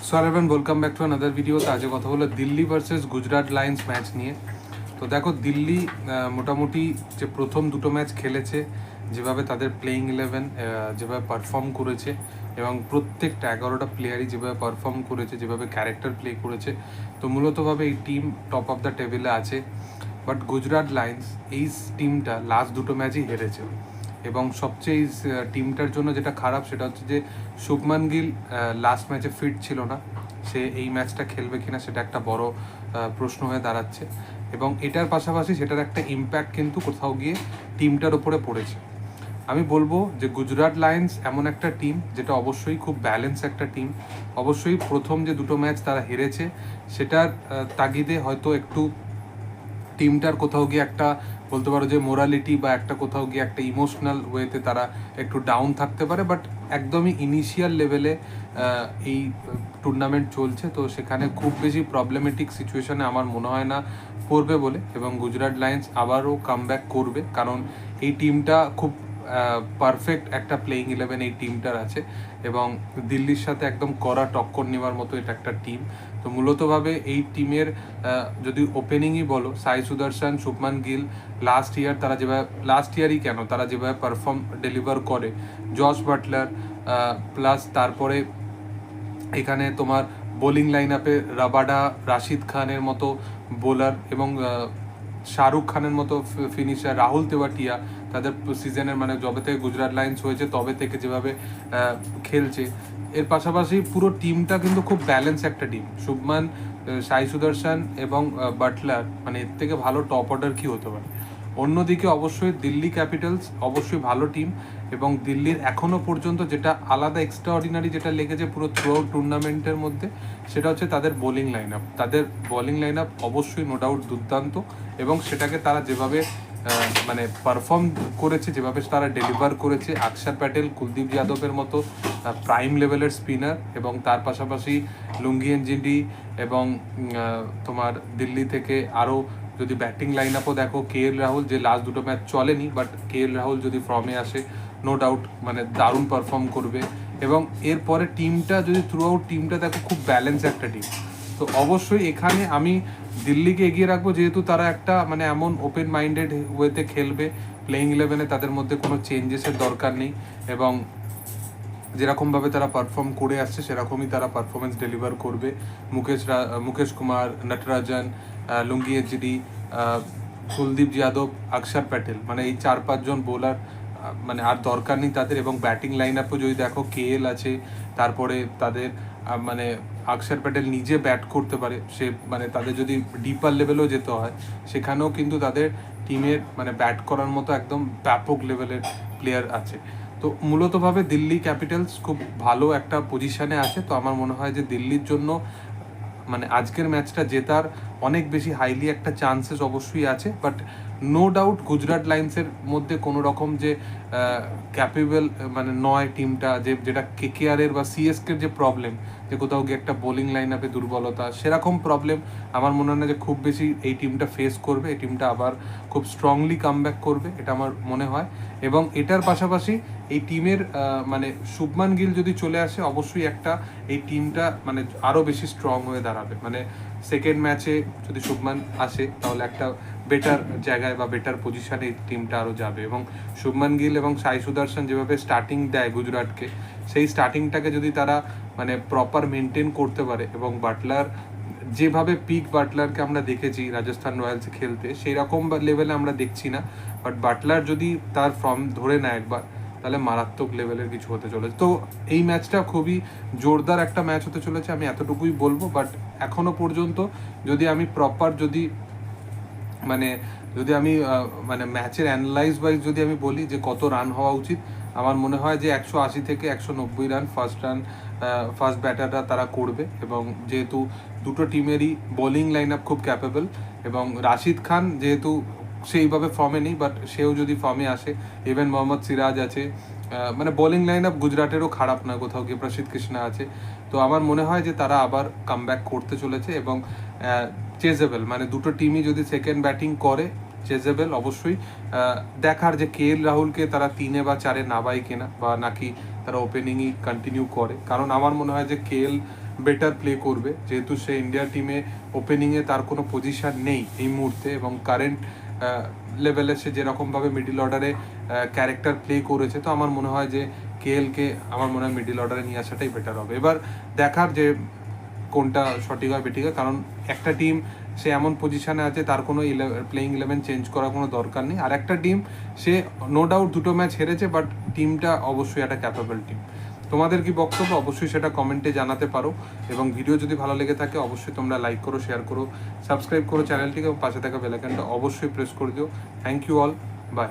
So everyone welcome back to another video. তো আজকে কথা হলো Delhi versus Gujarat Lions match নিয়ে। তো দেখো দিল্লি মোটামুটি যে প্রথম দুটো ম্যাচ খেলেছে, যেভাবে তাদের প্লেইং 11 যেভাবে পারফর্ম করেছে এবং প্রত্যেকটা 11টা প্লেয়ারই যেভাবে পারফর্ম করেছে, যেভাবে ক্যারেক্টার প্লে করেছে, তো মূলতভাবে এই টিম টপ অফ দ্য টেবিলে আছে। বাট গুজরাট লায়ন্স এই টিমটা লাস্ট দুটো ম্যাচই হেরেছে এবং সবচেয়ে টিমটার জন্য যেটা খারাপ সেটা হচ্ছে যে শুভমান গিল লাস্ট ম্যাচে ফিট ছিল না। সে এই ম্যাচটা খেলবে কিনা সেটা একটা বড় প্রশ্ন হয়ে দাঁড়াচ্ছে এবং এটার পাশাপাশি সেটার একটা ইম্প্যাক্ট কিন্তু কোথাও গিয়ে টিমটার ওপরে পড়েছে। আমি বলবো যে গুজরাট লায়ন্স এমন একটা টিম যেটা অবশ্যই খুব ব্যালেন্স একটা টিম। অবশ্যই প্রথম যে দুটো ম্যাচ তারা হেরেছে সেটার তাগিদে হয়তো একটু টিমটার কোথাও গিয়ে একটা বলতে পারো যে মোরালিটি বা একটা কোথাও গিয়ে একটা ইমোশনাল ওয়েতে তারা একটু ডাউন থাকতে পারে। বাট একদমই ইনিশিয়াল লেভেলে এই টুর্নামেন্ট চলছে, তো সেখানে খুব বেশি প্রবলেমেটিক সিচুয়েশনে আমার মনে হয় না পড়বে বলে, এবং গুজরাট লায়ন্স আবারও কামব্যাক করবে কারণ এই টিমটা খুব পারফেক্ট একটা প্লেইং 11 এই টিমটার আছে এবং দিল্লির সাথে একদম কড়া টক্কর নেওয়ার মতো এটা একটা টিম। তো মূলতভাবে এই টিমের যদি ওপেনিংই বলো, সাই সুদর্শন, শুভমান গিল, লাস্ট ইয়ারই কেন তারা যেভাবে পারফর্ম ডেলিভার করে, জশ বাটলার, প্লাস তারপরে এখানে তোমার বোলিং লাইন আপে রাবাডা, রাশিদ খানের মতো বোলার এবং শাহরুখ খানের মতো ফিনিশার, রাহুল তেওয়াটিয়া, তাদের সিজনের মানে যবে থেকে গুজরাট লায়ন্স হয়েছে তবে থেকে যেভাবে খেলছে, এর পাশাপাশি পুরো টিমটা কিন্তু খুব ব্যালেন্স একটা টিম। শুভমান, সাই সুদর্শন এবং বাটলার, মানে এর থেকে ভালো টপ অর্ডার কি হতে পারে। অন্যদিকে অবশ্যই দিল্লি ক্যাপিটালস অবশ্যই ভালো টিম এবং দিল্লির এখনও পর্যন্ত যেটা আলাদা এক্সট্রাঅর্ডিনারি যেটা লেগেছে পুরো থ্রু আউট টুর্নামেন্টের মধ্যে সেটা হচ্ছে তাদের বোলিং লাইন আপ। তাদের বোলিং লাইন আপ অবশ্যই নো ডাউট দুর্দান্ত এবং সেটাকে তারা যেভাবে মানে পারফর্ম করেছে, যেভাবে তারা ডেলিভার করেছে, অক্ষর প্যাটেল, কুলদীপ যাদবের মতো প্রাইম লেভেলের স্পিনার এবং তার পাশাপাশি লুঙ্গি এনজিডি এবং তোমার দিল্লি থেকে আরও যদি ব্যাটিং লাইন আপও দেখো, কে এল রাহুল, যে লাস্ট দুটো ম্যাচ চলেনি বাট কে এল রাহুল যদি ফর্মে আসে নো ডাউট মানে দারুণ পারফর্ম করবে এবং এরপরে টিমটা যদি থ্রু আউট টিমটা দেখো খুব ব্যালেন্স একটা টিম। তো অবশ্যই এখানে আমি দিল্লিকে এগিয়ে রাখবো, যেহেতু তারা একটা মানে এমন ওপেন মাইন্ডেড ওয়েতে খেলবে, প্লেইং 11-এ তাদের মধ্যে কোনো চেঞ্জেসের দরকার নেই এবং যেরকমভাবে তারা পারফর্ম করে আসছে সেরকমই তারা পারফরমেন্স ডেলিভার করবে। মুকেশ কুমার, নটরাজন, লুঙ্গি এচডি, কুলদীপ যাদব, অক্ষর প্যাটেল, মানে এই 4-5 জন বোলার মানে আর দরকার নেই তাদের। এবং ব্যাটিং লাইন আপও যদি দেখো, কে এল আছে, তারপরে তাদের মানে অক্ষর প্যাটেল নিজে ব্যাট করতে পারে, সে মানে তাদের যদি ডিপার লেভেলেও যেতে হয় সেখানেও কিন্তু তাদের টিমের মানে ব্যাট করার মতো একদম ব্যাপক লেভেলের প্লেয়ার আছে। তো মূলতভাবে দিল্লি ক্যাপিটালস খুব ভালো একটা পজিশনে আছে। তো আমার মনে হয় যে দিল্লির জন্য মানে আজকের ম্যাচটা জেতার অনেক বেশি হাইলি একটা চান্সেস অবশ্যই আছে। বাট নো ডাউট গুজরাট লায়ন্সের মধ্যে কোনো রকম যে ক্যাপেবল মানে নয় টিমটা, যেটা কেকেআরের বা সিএসকের যে প্রবলেম, যে কোথাও গিয়ে একটা বোলিং লাইন আপে দুর্বলতা, সেরকম প্রবলেম আমার মনে হয় না যে খুব বেশি এই টিমটা ফেস করবে। এই টিমটা আবার খুব স্ট্রংলি কামব্যাক করবে, এটা আমার মনে হয়। এবং এটার পাশাপাশি এই টিমের মানে শুভমান গিল যদি চলে আসে অবশ্যই একটা এই টিমটা মানে আরও বেশি স্ট্রং হয়ে দাঁড়াবে। মানে সেকেন্ড ম্যাচে যদি শুভমান আসে তাহলে একটা বেটার জায়গায় বা বেটার পজিশনে এই টিমটা আরও যাবে এবং শুভমান গিল এবং সাই সুদর্শন যেভাবে স্টার্টিং দেয় গুজরাটকে, সেই স্টার্টিংটাকে যদি তারা মানে প্রপার মেনটেন করতে পারে এবং বাটলার যেভাবে পিক বাটলারকে আমরা দেখেছি রাজস্থান রয়্যালসে খেলতে, সেই রকম লেভেলে আমরা দেখছি না। বাট বাটলার যদি তার ফর্ম ধরে নেয় একবার তাহলে মারাত্মক লেভেলের কিছু হতে চলেছে। তো এই ম্যাচটা খুবই জোরদার একটা ম্যাচ হতে চলেছে, আমি এতটুকুই বলবো। বাট এখনো পর্যন্ত যদি আমি প্রপার যদি আমি মানে ম্যাচের অ্যানালাইজ ওয়াইজ যদি আমি বলি যে কত রান হওয়া উচিত, আমার মনে হয় যে 180 থেকে 190 রান ফার্স্ট ব্যাটাররা তারা করবে। এবং যেহেতু দুটো টিমেরই বোলিং লাইন আপ খুব ক্যাপেবল এবং রাশিদ খান যেহেতু সেইভাবে ফর্মে নেই, বাট সেও যদি ফর্মে আসে, ইভেন মোহাম্মদ সিরাজ আছে, মানে বোলিং লাইন আপ গুজরাটেরও খারাপ না, কোথাও গিয়ে প্রসিদ্ধ কৃষ্ণা আছে। তো আমার মনে হয় যে তারা আবার কামব্যাক করতে চলেছে এবং চেজেবল, মানে দুটো টিমই যদি সেকেন্ড ব্যাটিং করে চেজেবল। অবশ্যই দেখার যে কে এল রাহুলকে তারা 3 বা 4 নাবাই কিনা, বা নাকি তারা ওপেনিংই কন্টিনিউ করে। কারণ আমার মনে হয় যে কে এল বেটার প্লে করবে, যেহেতু সে ইন্ডিয়া টিমে ওপেনিংয়ে তার কোনো পজিশান নেই এই মুহূর্তে, এবং কারেন্ট লেভেলে সে যেরকমভাবে মিডিল অর্ডারে ক্যারেক্টার প্লে করেছে, তো আমার মনে হয় যে কেএলকে আমার মনে হয় মিডিল অর্ডারে নিয়ে আসাটাই বেটার হবে। এবার দেখার যে কোনটা সঠিক হয় বেঠিক হয়, কারণ একটা টিম সে এমন পজিশানে আছে তার কোনো প্লেইং 11 চেঞ্জ করার কোনো দরকার নেই, আর একটা টিম সে নো ডাউট দুটো ম্যাচ হেরেছে, বাট টিমটা অবশ্যই একটা ক্যাপেবল টিম। তোমাদের কি বক্তব্য অবশ্যই সেটা কমেন্টে জানাতে পারো, এবং ভিডিও যদি ভালো লেগে থাকে অবশ্যই তোমরা লাইক করো, শেয়ার করো, সাবস্ক্রাইব করো চ্যানেলটিকে, এবং পাশে থাকা বেল আইকনটা অবশ্যই প্রেস করে দিও। Thank you all, by.